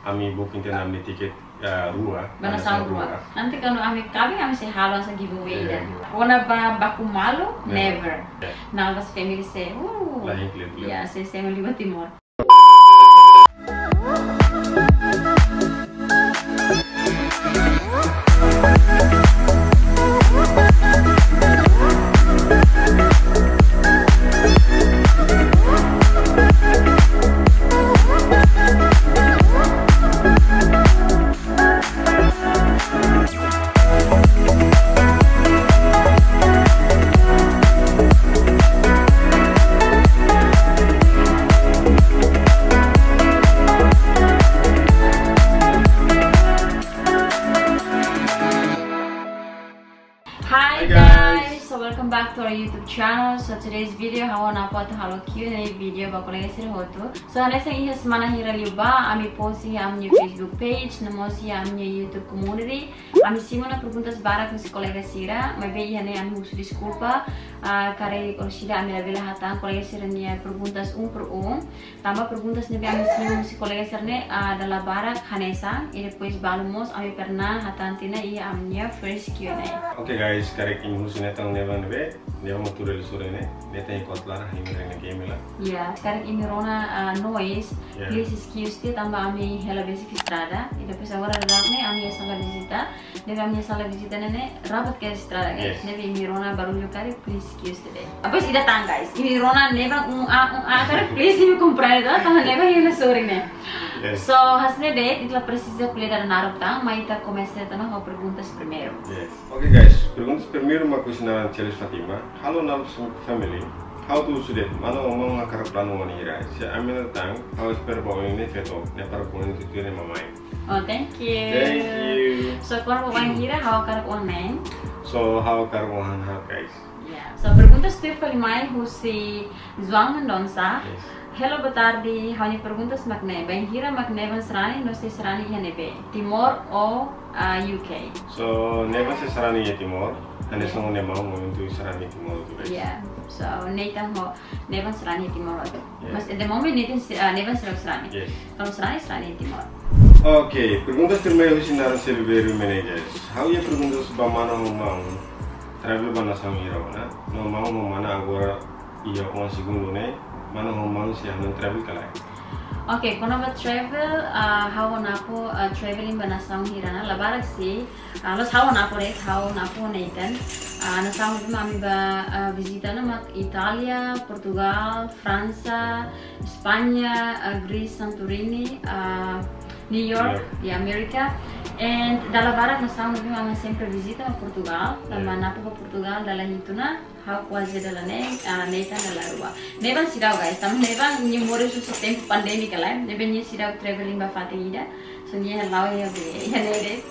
kami booking tenang di tiket rua. Banasang rua. Nanti kalau kami sih halang sa giveaway dan. Wana ba baku malu? Never. Nalvas family say, Lain klip. Ya, saya melibat Timor. Hi guys, so welcome back to our YouTube channel. So today's video hawa na po halo Q&A video ba kolega sir hoto. So nasa iha semana hira liba ami posti amnya Facebook page, namosi amnya YouTube community. Ami simona perguntas barak si kolega sira, mai be iha ne ami husu desculpa. Kare kalau sira ami labela hatang kolega sira nia perguntas per tambah perguntas ne be ami simona si kolega sir ne adalah barak Hanesa. E depois balumos ami pernah hatantina iha amnya first Q&A. Okay guys, karek ini musuh netang nevan be, nevan mau turun sore ne, netang ikut lara himreng game lah. Ya, sekarang ini Rona noise, please excuse me, tambah ami hela basic estrada. Itu pas agora ne ami salah visita, deve ami salah visita ne rapat ke estrada guys. Deve ini Rona baru kari, please excuse me. Apa sih datang guys? Ini Rona nevan kari please ini comprar itu, tambah nevan hela sore ne. So, hasne date, itulah precisa kuliah dari narutang, maita começa tanah mau perguntas primeiro. Okay guys, perguntas primeiro uma coisa na Chelis Fatima. Halo Nalvas family. How to sudet? Mana omong ngakar plano wani ira. Si amina tang, how espero bawa ini feto, ne para kunin itu ne mamai. Oh, thank you. Thank you. So, kalau bawa ira, how kar online? So, how kar wahan ha guys? Yeah. So, perguntas tu palimai husi João Mendonça. Hello, boa tarde. Hanya perguntas makne. Banhira makne van serani, no se serani ya nebe. Timor ou UK? So, nevan se serani ya Timor. Ane song ne mau untuk serani Timor tu guys. Yeah. So, Nathan ho nevan serani Timor itu. Mas at the moment nevan serani. Yes. Kalau serani Timor. Okay, perguntas primeiro ensinar a servir managers. How ya perguntas ba mana mau travel ba na samira na? No mau mana agora ia um segundo ne. Mana mau sih yang travel kalai. Okay, kalau mau travel, how napo traveling banasang hirana labarak sih. Los how napo Nathan. Nasang itu kami ba visita nama Italia, Portugal, Fransa, Spanya, Greece, Santorini, New York, di Amerika. And dalam barat nasang itu kami sempre visita Portugal. Lama napo ke Portugal dalam itu na. How was it dalam Nathan dalam luar. Nevan sirau guys, tapi nevan nyemori susu tempo pandemi kalai. Nevan nye sirau traveling ba fatida. So nye halau ya be ya nere.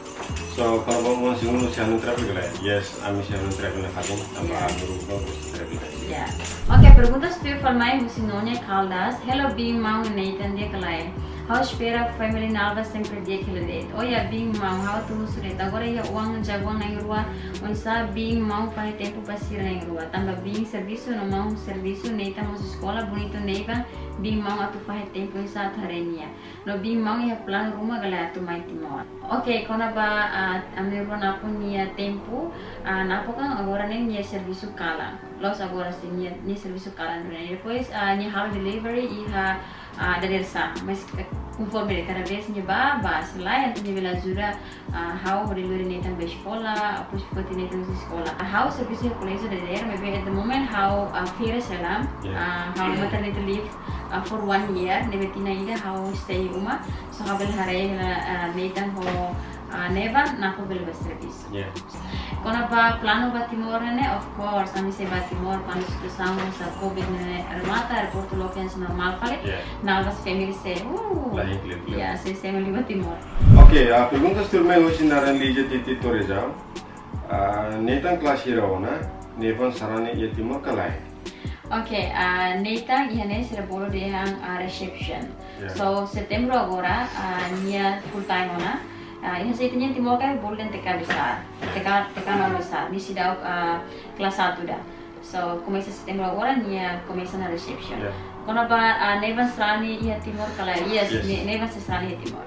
So kalau mau segundo sih anu travel kalai. Yes, ami sih anu travel na fatin tambah berubah travel. Ya. Okay, perguntas tu formai Musinonia Caldas. Hello Bing Mau Nathan dia kalai. How espera family Nalvas sempre dia que ele oh ya Bing Mau how tu sudah agora ya uang jaguang na rua onsa Bing Mau faz tempo pasir na rua tambah Bing serviço no mau serviço neita mos escola bonito neiva Bing Mau atu faz tempo sa tarenia no Bing Mau ya plan rumah gala atu mai Timor. Okay, kona ba amne rua na pun nia tempo na po kan agora nem nia serviço kala los agora sim nia serviço kala depois nia hal delivery iha dari sa mas conforme cada vez neba selain tu neba lazura how delivery netan be escola após pode netan escola how service college dari maybe at the moment how feira salam how maternity leave for 1 year neba tina ida how stay rumah so kabel hari netan ho nevan na ko bel service. Kono ba plano ba Timor ne of course kami se ba Timor quando situação sa covid ne remata aeroporto local normal kali Nalvas family se ya se melibat Timor. Okay, perguntas turme hoje na religi de Torrejão. Netan klasira ona nevan sarane ya Timor kalai. Okay, Nathan ia será bolo de reception. So setembro agora nia full time ona. Ini saya tanya Timor kan boleh TK besar, TK non besar. Ni sudah kelas 1 dah. So começa setembro agora nia começa na reception. Quando ba Nevan Strani ia Timor kala yes Nevan Strani ia Timor.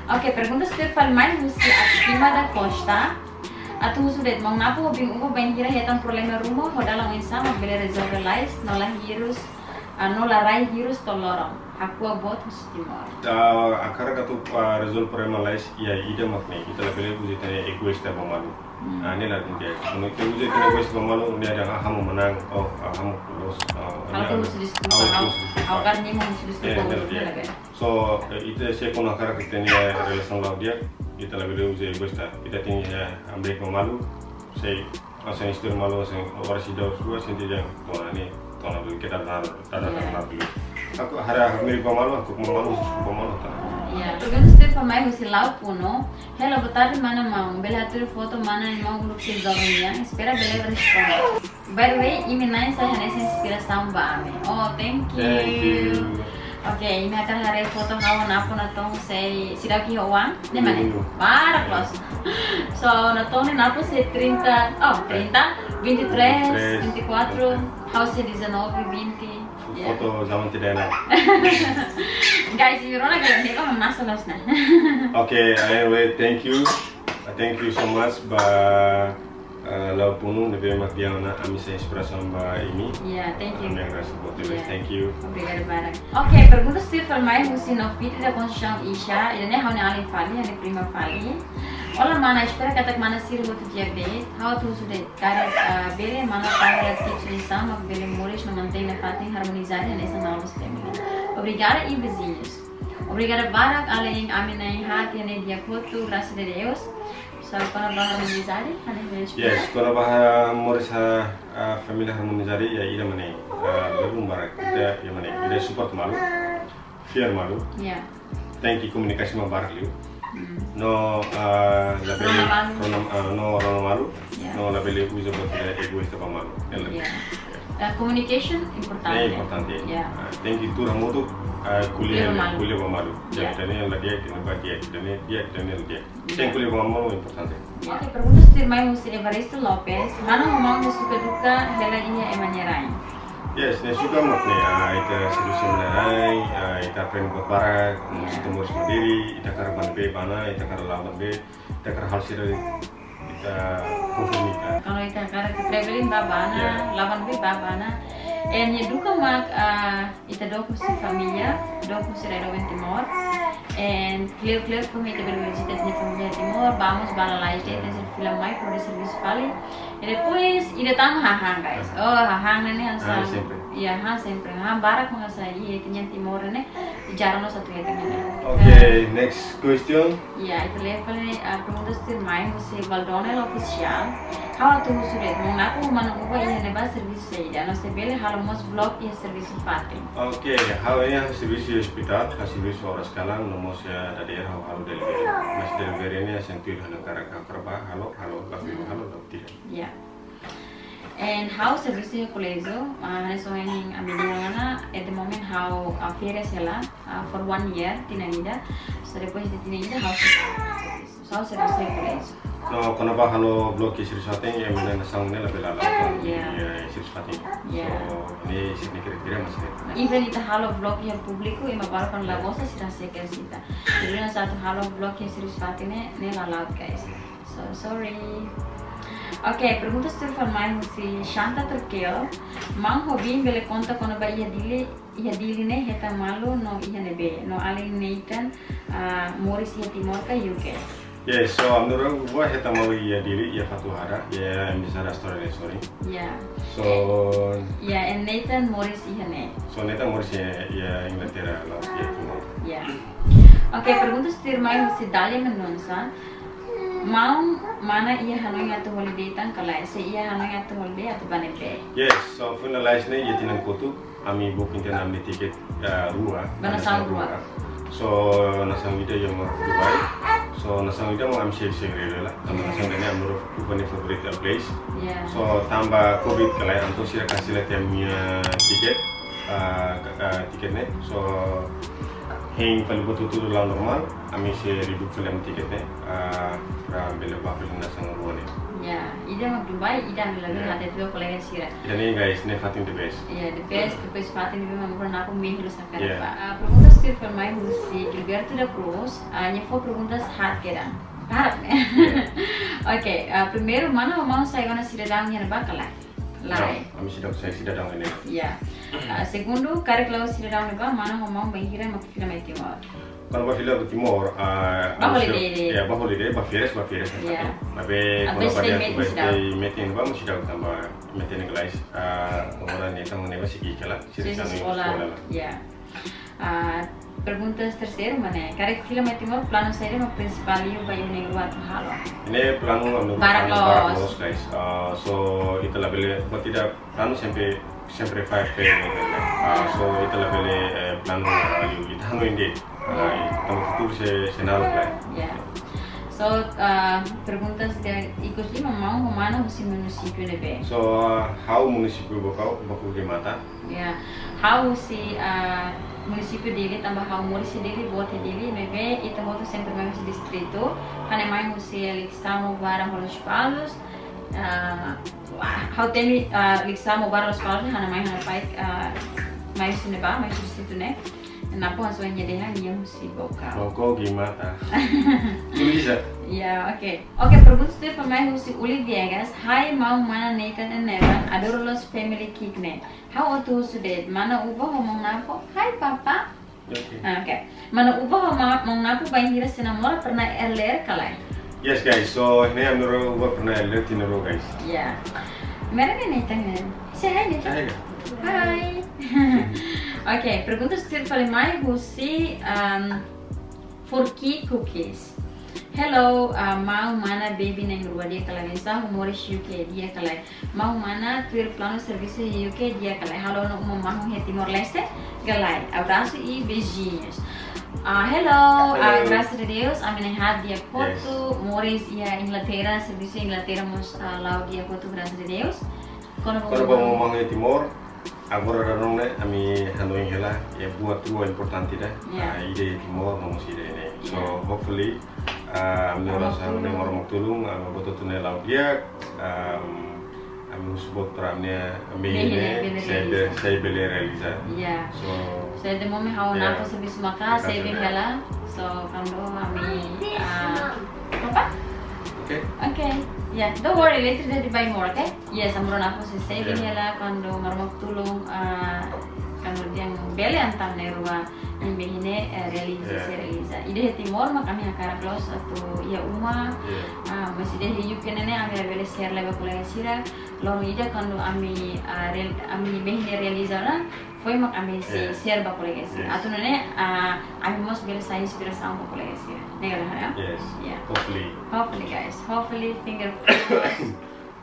Ok, pergunta Stefan mais você acima da costa. Atu sudet mau napo bing uko bang kira hetan problema rumah hodalang insama bele resolve lais nola hirus nola rai hirus tolorong. Aku abot Timor. Akar katu resolve problema lais ya ide makne kita lebih buji tanya egoista pemalu. Ini lah dia. Kalau kita buji tanya egoista pemalu dia ada kamu menang atau kamu los. Kalau tu mesti diskusi. Aku kan ni mau diskusi. So itu saya pun akar kita ni relation law dia. Kita lebih buji egoista. Kita tinggal ambil pemalu. Saya asal istri malu asal orang sidau semua sendiri yang tuan ni tuan dulu kita dah dulu. Aku harap mirip pemalu, aku pemalu tak. Ya, pergunta Stefan mai mesti lau puno. Hello, botar mana mau? Bela atur foto mana yang mau grup si jovem espera bela responder. By the way, ini nai saya nessa inspiração ba ame. Oh, thank you. Okay, ini akan hari foto kawan aku natong say sida ki hoang, ne mane? Para close. So, natong ni napo say 30, 23, 24, house 19, 20. Foto zaman tidak enak. Guys, you know like they don't masuk na. Okay, anyway, thank you so much ba lau punu nebe mak dia na ami sa inspiração ba ini. Yeah, thank you. Thank you. Obrigada barang. Okay, pergunta Stefan mai musi no fit da construção isha, ele ne haune ali fali, ele prima fali. Olá, mana, espera que mana sir outro dia bem. How to sudah cara bele mana para solução, mas bele moris não mantém na fatin harmonizada nessa nova sistema. Obrigada e vizinhos. Obrigada barak além aminai hati ne dia foto, graças a Deus. So para harmonizada, yes, kalau bahasa moris família harmonizada ya ida mana berum barak kita ya mana ida support malu, fear malu. Yeah. Thank you komunikasi ma barak liu. No labeli no malu, no labeli usa buat egoista pa malu. Communication importante. Importante. Thank you tur hamu tu kuliah pa malu. Jadi yang lagi kita baca dan dia. Thank kuliah pa malu importante. Okay, pergunta Stefan Musi Evaristo Lopez, mana ngomong suka duka hela ini emanyarai. Yes, saya suka makna kita solusi menarai, kita aprend buat barak, kita murus mandiri, kita karaman be mana, kita karalaman be, kita karahal sih kita konformita. Kalau kita traveling babana, lawan be babana, and duka mak kita doku si familia, doku si Redo Timor, and clear como kita bervisita di familia Timor, vamos para la isla, es el film mai por el servicio vale. Y después, y de tan hahang guys. Oh, hahang ini asal. Iya, sempre. Barak mga sa iya tinyan Timor ini jarang no satu itu ini. Okay, next question. Iya, itu level ini pergunta Stefan Musi Valdonel official. How to sudah mengaku mana ubah iya neba service saja. No se bele halo mos blog iya service fatin. Okay, how ini service hospital, service orang sekarang nomor saya dari halo delivery. Mas delivery ini sentuh halo karakter halo tidak. Yeah. And how service ya colegio, so yang ambilnya at the moment how férias ela for 1 year tinanida, so depois de tinanida how service ya colegio. No, kenapa halo blog service fatin yang mana nasangnya lebih lala service fatin. So ini sini kira-kira masih. Even itu halo blog yang publiko yang baru kan lagosa sih rasa kita. Jadi satu halo blog yang service fatinnya ne lalat guys. So sorry. Okay, pergunta Stefan mai musi Shanta Turkio. Mang hobi bele conta kono ba ia dili ne heta malu no ia nebe no ali Nathan Morris ia Timor ka UK. Yes, so menurut gua heta malu ia dili ia Fatuhara ia bisa restoran sorry. Yeah. So and Nathan Morris ia ne. So Nathan Morris ia Inglaterra lah ia Timor. Yeah. Okay, pergunta Stefan mai musi Dalia Mendonça. Mau mana ia hanoi atau holiday tan kalai se ia hanoi atau holiday atau banebe. Yes, so finalize nih ya tinang kotu, kami booking dan ambil tiket rua. Banasang rua. So nasang ida yang mau Dubai. So nasang ida mau ambil share lah. Tambah nasang ini ambil bukan favorite place. So tambah COVID kalai anto sih kasih lihat yang tiket tiketnya. So Heng paling betul tu dalam normal, kami se redup film tiketnya, bela bapel nasang ruane. Ya, ida mak Dubai, ida lagi ada dua kolega sira. Dan ini guys, ne Fatin the best. Ya, the best Fatin ibu memang pernah aku mihlu sakar. Yeah. Perguntas sir permai musi Gilberto da Cruz, nyefo perguntas hard kira. Harap ya. Oke, primeiro mana mau saya gonna cidadão yang bakal lai. Kami saya cidadão ini. Ya. Segundo, cara kalau cidadão ini mana mau mengira mak film itu mau. Kalau bafila ke timur, ya bafires. Ya. Tapi kalau pada meeting ba masih dah tambah meeting kelas, orang ni tang ni masih kikala, sekolah. Ya. Perguntas terceiro, mana? Cara film itu mau plano saya mau principal eu bayu negro atau halo. Ini plano anu Baraclos guys. So itu label, buat tidak plano sempre 5P. So itu label plano you kita anu ini. Kamu futur se naruh lah. Ya. So perguntas dia ikut lima mau mana musim município debe. So how município bakau di mata? Ya. How si município dele tambah how município dele bote dele debe itu bote sempre mais distrito. Hane mais musi eleição para os palos. How tem eleição para os palos hane mais hane pai mais neba mais distrito né. Kenapa hasilnya dia hanya musi bokau? Bokau gimana? Bisa. Ya, oke. Perguntas dari pemain musik Uli Viegas. Hai, mau mana Nathan and Nevan? Adoro los family kikne. How otu sudah? Mana ubah ngomong napo? Hai, papa. Oke. Mana ubah ngomong napo? Bayang senamora pernah LR kalai. Yes guys, so ini ambil ubah pernah LR tinero guys. Ya. Mana nih Nathan? Say hi Nathan. Hai. Oke, perguntas dari paling husi Forky Cookies. Hello, mau mana baby neng rua dia kalai bisa humoris UK dia kalai. Mau mana tuir plano serviço UK dia kalai. Halo no mau he Timor Leste galai. Abraço e beijinhos. Hello, graças a Deus, a minha rádio dia foto, Morris ia Inglaterra, serviço Inglaterra mos lau dia foto graças a Deus. Kalau mau he Timor agora orang ni, kami handling hela, ya buat dua important tidak, ide Timor, mamus ide ini. So hopefully, kami rasa kami orang tolong, kami betul betul laut dia, kami sebut teramnya, ini saya beli realiza. Ya. So saya demo me hawa napo sebis maka saving hela, so kando kami apa? Okay. Yeah, don't worry, later they buy more, okay? Yes, amron ako si saving hela kando marmok tulong kando diang beli antam nerua imbehine realiza. Ide Timor mak kami akara close atau ya uma masih deh yuken nene ami beli share leba pula sira lorong ide kando ami behine realiza na foi mak ami si share ba pula sira atau nene ami mos beli saya inspirasi ba pula sira negara ya. Yes. Yeah. Hopefully guys. Hopefully finger crossed.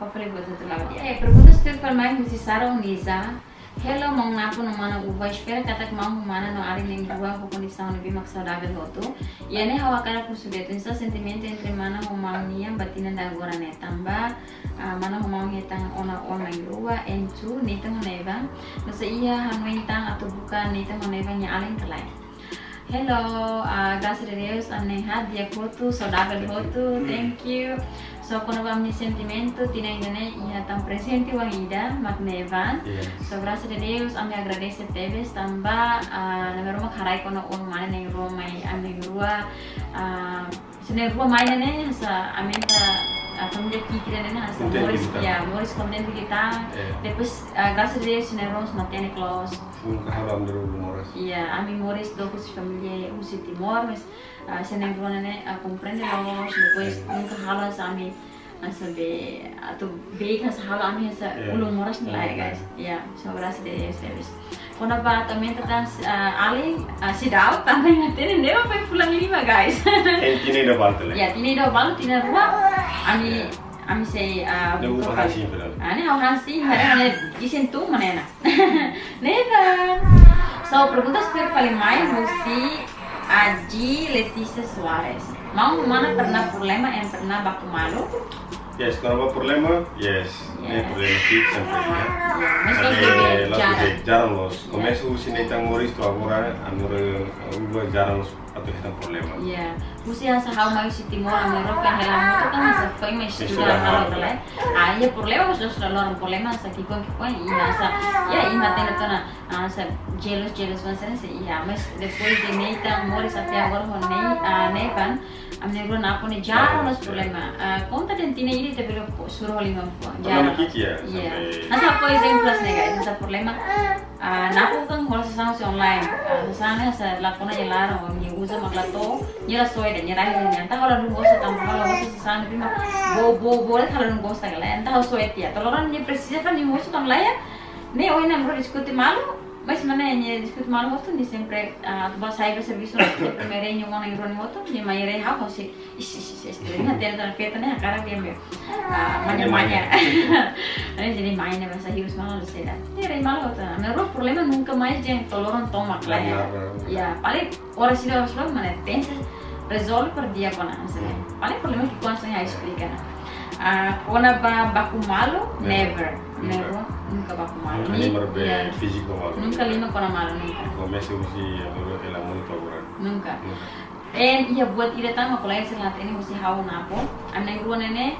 Hopefully betul lah dia. Perguntas tu permai mesti Sarah Uniza. Hello, mau napo no mana ubah espera kata mau mana no ari nem dua ko condição lebih saudável hotu. E ane hawa cara ku sudah tu sentimento entre mana mau nia batina da agora né tambah mana mau hetang ona dua entu nitang neva. Nasa iya hanuintang atau bukan nitang neva nya alin kalai. Hello, graças a Deus, aneha dia foto, saudável foto, thank you. So, quando vamos nesse sentimento, tinha ainda né, ia tão presente o ainda, magnevan. So, graças a Deus, a me agradece teves também. Na minha rua, carai quando o mana nem rua mai, a minha rua, se nem rua mai né, essa a minha família aqui que né, essa Morris contente kita. Depois, graças a Deus, se nem rua mantém close. Kahalam dulu Morris. Iya, a minha Morris dois família usi Timor, mas se nem rua né, compreende los, depois nunca hala sa ami sabe atau big has hala ami sa ulung Morris nilai guys. Ya, so graças a Deus teves. Quando ba também tentang ali sidau também ngatin nem apa pulang lima guys. Tini dah balut lah. Ya, tini dah balut, tini rua ami say buka hasil betul. Ani hasil, hari isin tu mana na. Neva. So perguntas ter paling mai mesti Aji Leticia Suarez. Mau mana pernah problema yang pernah baku malu? Yes, quando há problema, yes. Yeah. Problema fixo sempre, né? Mas kalau dia Jarang los. Começo o sini tang moris tu agora, amor, jarang los atau hitam problema. Yeah, mesti yang sahau mai si Timor Amerika hela moto kan sa foi mais estuda halo kala. Ya problema mas sudah lorong problema sa kikon iya sa ya ima tena tona sa jealous mas iya mas depois de neita moris até agora ho nei nevan amnego na pone jarang los problema. Conta dentine ini te pelo suruh lima po. Jarang kiki ya. Iya. Asa foi exemplos ne guys, asa problema napo kan hola sa sa online. Sa sana sa lakona yelarang ni usa maglato nyera soy dan nyera hilang entah kalau nunggu sa tampo kalau usa sa sana prima bo kalau nunggu sa kala entah soy tia toloran ni precisa kan ni usa tam laya ne hoy na mro diskuti malu mas mana ni diskuti malu moto ni sempre ba cyber service no sempre mere ni ngona ironi moto ni maire ha ko si ini hati ada feta ne akara dia me manya jadi mainnya bahasa hirus malu seda ni rei malu ta mero problema nunca mais de toloran toma laya ya paling orang sini orang selalu mana tensa resolve per dia kona asli paling problema que quando saya explica ona baku malu never nunca baku malu ni físico malu nunca lima kona malu nunca começo usi amor ela muito agora nunca iya buat ida tama kalau yang selat ini mesti hawa napo amna gua nene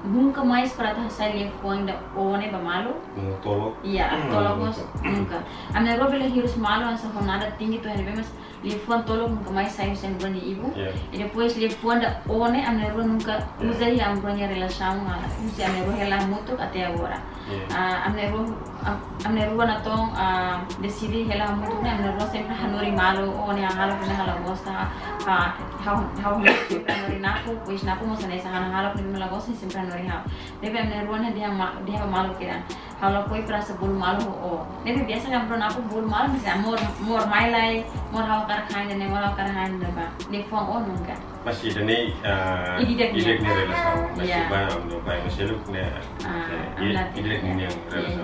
nunca mais para saya lihat quando one ba malu tolok iya tolok mas nunca amna gua bela hirus malu asa jornada tinggi tu hari mas lifuan tolong nunca mais saya sem brani ibu e depois lifuan da one amna gua nunca usa ya ambranya relação usa amna gua hela mutu até agora amna gua natong decidi hela mutu ne amna gua sempre hanuri malu one halo puna halo gosta how hanuri naku pois naku mo sanay sa halo puna mala gosta sempre hanuri hao debe amna gua ne dia malu kira halo koi para sebul malu debe biasa kan bro naku bul malu bisa more my life more how karakain dan more how karakain ba ni fong nunca masih ada nih idek nih relasi masih banyak masih lu nih idek nih yang relasi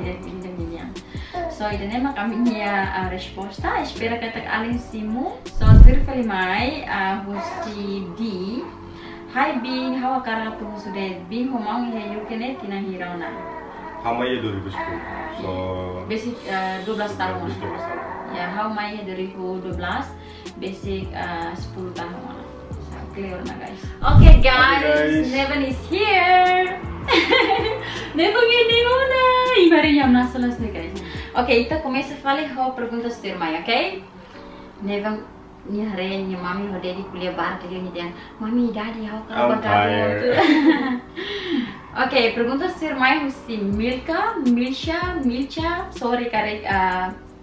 so ida nema kami nia resposta espera que tak alin simu so terfeli mai husi di hai bin hawa kara tu sudah bin homang ya yukene tina hirona hama ya 2010 so basic 12 tahun 12 tahun ya how mai 2012 basic 10 tahun clear na guys. Okay guys, Nevan is here. Nevan gini una. Ibari jam na salas ne guys. Okay, então começa a falar how perguntas ter mai, okay? Nevan ni hari ni mami ho dedi kuliah bar tadi ni dia. Mami daddy how ka bagado. Okay, perguntas ter mai husi Milcha, sorry karek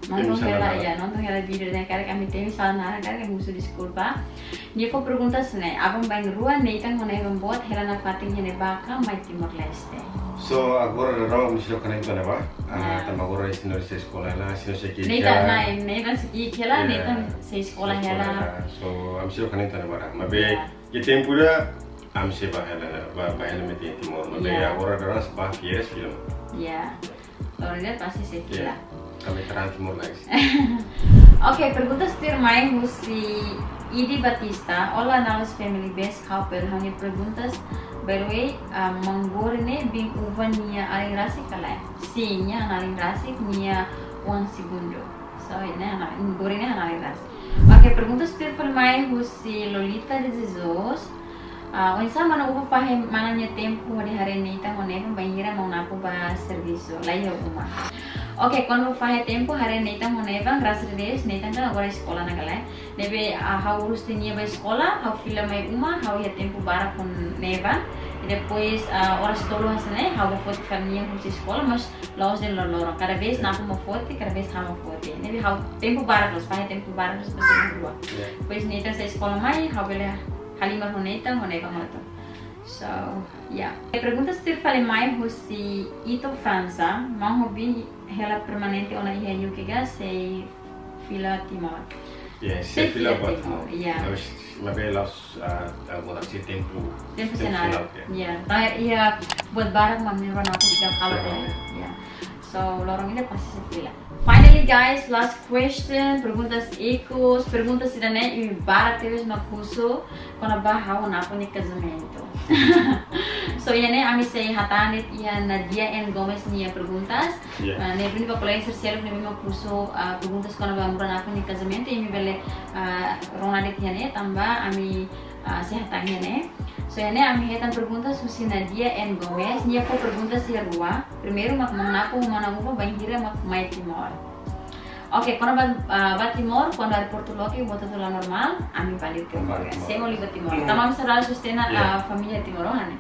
nonton hela video dan karek kami temi salah karek kami musuh desculpa. Dia kau perguntas ne, abang bang rua neitan mana yang membuat hela na fatingnya ne baka mai Timor Leste. So agora orang mesti connect na ba? Tambah agora sino sa sekolah na sino sa kiki. Neitan segi hela neitan sa sekolah hela. So am sino connect na ba? Mabe ye tempo da am se ba hela meti Timor. Mabe agora orang sebab fieres film. Ya. Kalau lihat pasti sekila. Kami terang Timor Leste. Okay, perguntas termai husi Idi Batista, olá nós family best couple, hanya perguntas berwe manggorne bing uvan nia alirasi kalai, sinya alirasi nia 1 segundo, so ini gorine alirasi. Okay, perguntas termai husi Lolita de Jesus. Unsa mana upa pahe mana nya tempo di hari ini kita mau nempel bangira mau napu ba serviço lá ya uma. Okay, quando faz tempo hari ini kita mau nempel graças a Deus neta kan agora sekolah nagalai. Debe how urus tinia ba sekolah, how fila mai uma, how ya tempo bara pun neva. Depois horas tolo hasane, how ba foto família urus sekolah, mas laos de lorong. Cada vez napu mau foto, cada vez hama foto. Debe how tempo bara terus, faz tempo bara terus pasal dua. Depois neta sa sekolah mai, how bela Halimah honeta moto. So, yeah. Perguntas ter falei mais husi ito França, mau hobi hela permanente ona ia UK ga sei fila Timor. Yes, sei fila Timor. Yeah. Mas belas agora se tempo. Tempo cenário. Yeah. Tá ia buat barang mamnya aku tidak kalau ya. So, lorong ini pasti se fila. Finally finally guys, last question, perguntas ecos, perguntas da né e bara teves na curso quando bahau na puni casamento. So né ami sei hatanet ia Nadia N Gomez nia perguntas. Ne bini pa colega ser no mesmo curso perguntas quando bahau na puni casamento e mi bele Ronald né tamba ami sehatanya né. So ini ami hetan perguntas susi Nadia N Gomez nia ko perguntas si rua. Primeiro mak manapo mana upa banhira mak mai Timor. Oke, quando va Timor, quando è Portugal che vota sulla normal, ami balik ke Timor. Siamo lì a Timor. Tamam sarà sostena a famiglia timorana.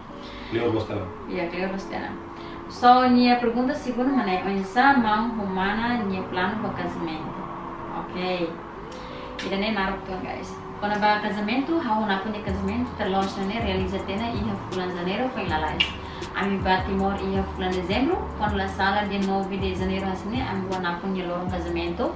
Clear Bostana. Iya, clear Bostana. So, nia pergunta segunda mana onsa mau humana nia plano para casamento. Ok. Ida ne narok to guys. Quando va casamento, hau na puni casamento, terlos ne realiza tena ia bulan janeiro foi lalais. Ami ba Timor ia bulan dezembro, quando la sala de 9 de janeiro asine ami buat napun ia lorong casamento.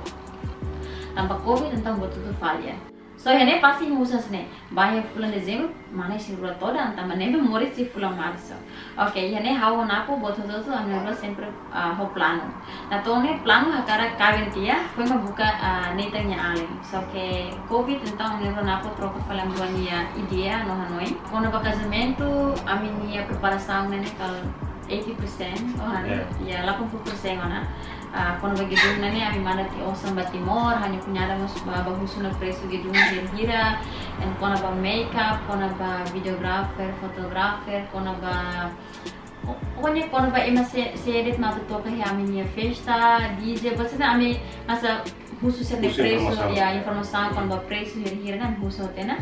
Tanpa covid tentang buat tutu falha. So hene pasti musa sine, bahaya bulan dezembro, mana si rua toda antama nembe morir si bulan março. Okay, hene hau napo buat tutu ami loro sempre ho plano. Na tone plano hakara kaventia, foi ma buka netanya alem. So que covid então ami loro napo troca falam duania idea no Hanoi. Quando va casamento, ami nia preparação nene kal 80% oh ya 80% mana. Quando vai gedung nani ami mana ti osam ba Timor hanya punya ada mas bagus na preço gedung hira and quando ba makeup, quando ba videographer, photographer, quando ba pokoknya quando ba ima se edit na toka ya ami nia festa, DJ, basta ami masa khusus na preço ya informação quando ba preço hira na khusus tena.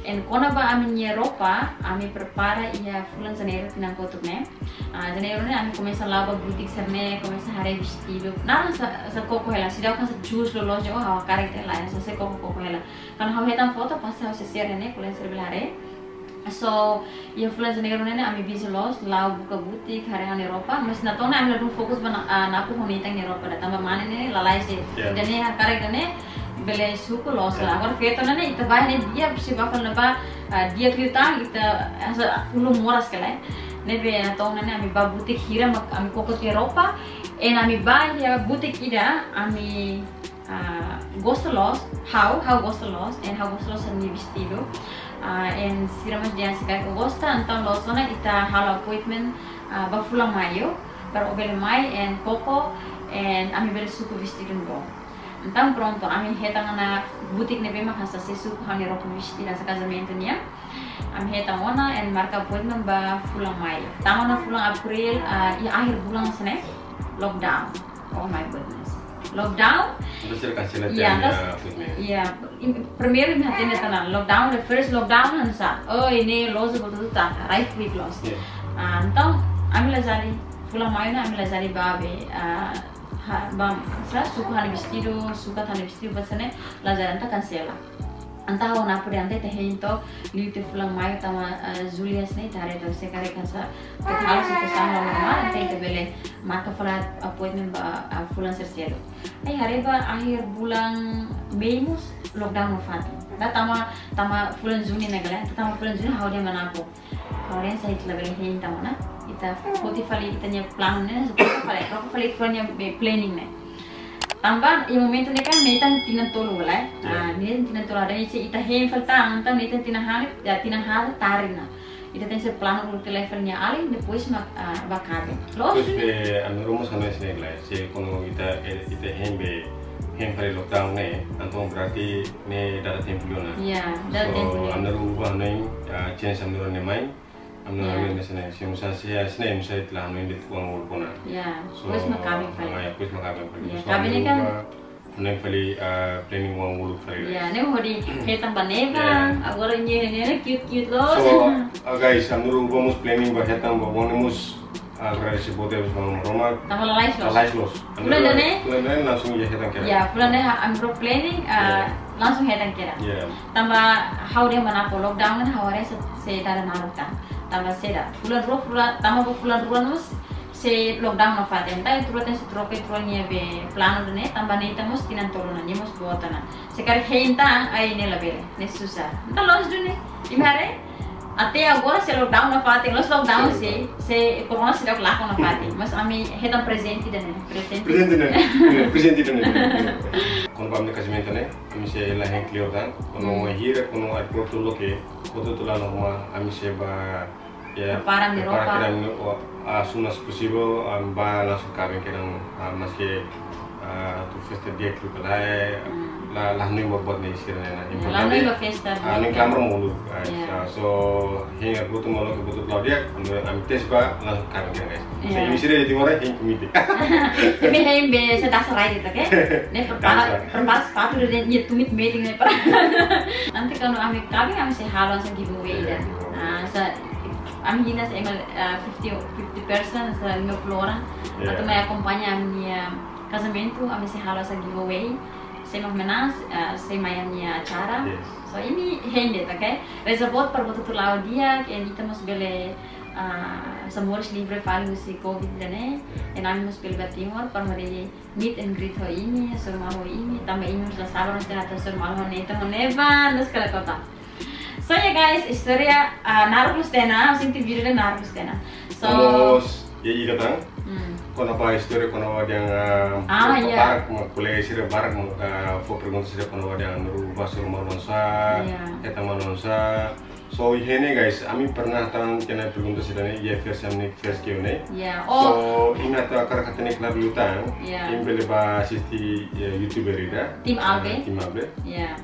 En quando ba ami nia roupa, ami prepara ia bulan janeiro tinang kotuk ne. Janeiro ne ami começa lá ba boutique serne, começa a hare vestido. Nada sa coco ela, se dá kan sa juice lo lojo ha karakter lain sa se coco ela. Kan ha hetan foto pas ha se ser ne kulen ser belare. So ia bulan janeiro ne ami bisa los lau buka boutique hare han Eropa, mas na tona ami ladung fokus ba na aku honitang Eropa da tamba mane ne lalai se. Dan ne ha karakter ne bele suku los agora feito né ita vai né dia se vai falar ba dia kita kita asa puluh moras kala né be atau né ami ba butik hira ami kokot Eropa en ami ba ya butik ida ami gostolos how gostolos and how gostolos ni vestido en siramas dia sekai gosta então los na ita hal appointment ba fulang mayo para obele mai en coco en ami bele suku vestido bom. Então pronto, ami hetang na butik ne bema hasa sesu hani roupa vestida sa casamento nia. Ami hetang ona and marca appointment ba fulang maio. Tama na fulang April ya akhir bulan sene lockdown. Oh my goodness. Lockdown. Terus cancelan ya. Iya, primeiro me hatene tanan lockdown, the first lockdown hansa. Oh ini loss betul ta, right week loss. Então ami lazari fulang maio na ami lazari babe bam, suka hal vestido basane lajar anta cancela. Anta ona puri anta te hento lite fulang maio tama Julius ne tare to se kare kansa te hal se to sama normal anta te bele marka fala appointment ba fulang sercedo. Ai hareba akhir bulan Mei mus lockdown no fati. Da tama fulang Juni nagala, tama fulang Juni haudia manapo. Haudia sa itla bele henta mana. Ita poti fali itanya plan ne roko fali itanya planning ne tambah i momento ne kan netan tinan tolu wala netan tinan tolu ada ite ita hem falta anta netan tinan hal tarina ita tem se plano por telefonnya ali depois bakabe los be anurumus hanu senegla se kono ita hem fali lockdown ne antum berarti ne data tempuliona ya data tempuliona anuru hanai change anuru ne mai amna ne sene si musa sia sene musa itla no indit kuang ulpona ya pues makabe fali ya pues makabe fali ya kabine kan ne fali planning uang ulu fali ya ne hodi hetang baneva agora ne cute los so guys amuru vamos planning ba hetang ba bonus agora se bote sama Roma tama lalais los bulan ne langsung ya hetang kira ya bulan ne amro planning langsung hetang kira tambah how dia manapo lockdown kan haware se dara narutan tambah seda bulan dua nus se lockdown no fate entai turuten se trope tronia be plano ne tambah ne tamos tinan tolona nyemos buatana se kar heinta ai ne labele ne susah entar los dune imare Até agora se lockdown na fati, los lockdown se corona se deu lá com na fati, mas a mim retam presente dane, presente dane. Quando vamos no casamento né, a mim se lá em clear dan, quando uma hira, quando a porto loque, quando tu lá normal, a mim se ba ya para mi ropa as soon as possible, ba langsung kawin kerang masih tu festa dia club lah nih buat nih istilahnya lah nih festa nih klamar mulu so hingga butuh malu kebutuh Claudia am tes ba langsung kawin guys so ini sih dari timur aja meeting tapi yang biasa dasar aja gitu kan nih perpas sepatu dari nyetumit meeting nih nanti kalau kami kawin kami sih halal langsung giveaway dan kami hina sa 50% sa 50 orang atau may acompanha a minha casamento, kami si halos sa giveaway sa mga menas, sa minha acara. So ini hindi, okay? Reservot para tutulaw dia, kaya dito mas bele sa Moorish Libre Valley si COVID dane, and kami mas bele batimor para mali meet and greet ho ini, so malo ini, tambah ini sa sabar na sa malo nito ho nevan, nas kala kota. So ya guys, historia naruh stena, sinti video naruh stena. So ya iya datang. Kono apa historia kono yang barak kuliah sih barak for perguntas sih kono yang merubah rumah mansa, kita mansa. So ini guys, kami pernah tang kena perguntas sih nih, ya versi ini versi kene. So ingat akar kata nih klub lutang, ini boleh bahas di YouTuber ida. Tim Albe. Tim Albe. Ya,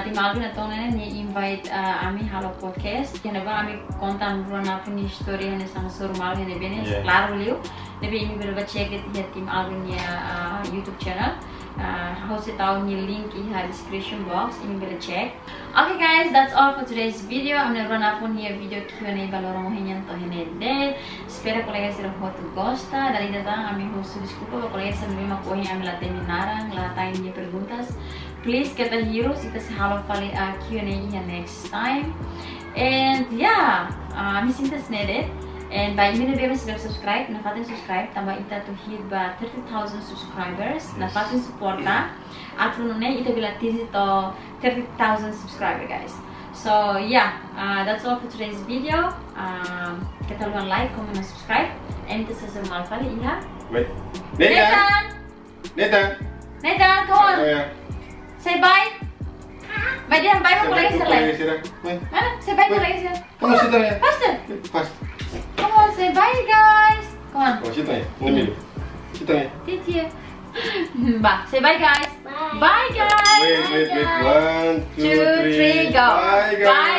Tim Albe natongnya nih invite kami halo podcast. Kenapa kami kontan bulan apa nih story nih sama surmal nih bener, claro liu. Tapi ini boleh cek ya Tim Albe nya YouTube channel. Harus tahu nih link di description box, ini boleh cek. Okay guys, that's all for today's video. I'm gonna run up on here video Q&A balorong hinyan to hinede. Espero colegas serão muito gosta. Dali datang kami host desculpa colegas sa mesma coisa kami latem narang latain dia perguntas. Please kita heroes kita se halo fali Q&A here next time. And yeah, mi sintas nede. And by ini bebas sudah subscribe, nafatin subscribe, tambah kita to hit ba 30,000 subscribers, nafatin supporta. Atau nune kita bila tizi to 30,000 subscriber guys. So yeah, that's all for today's video. Kita luang like, comment, and subscribe. And kita sesuai malfali iya. Wait, Nathan, come on. Say bye. Bye dia, bye mo lagi sila. Mana? Say bye mo lagi sila. Kamu situ ya? Fast. Come on, say bye guys. Come on. Oh, situ ya. Ngambil. Situ ya. Titi. Bah, say bye guys. Bye guys. Wait. 1, 2, 3. Go. Bye guys.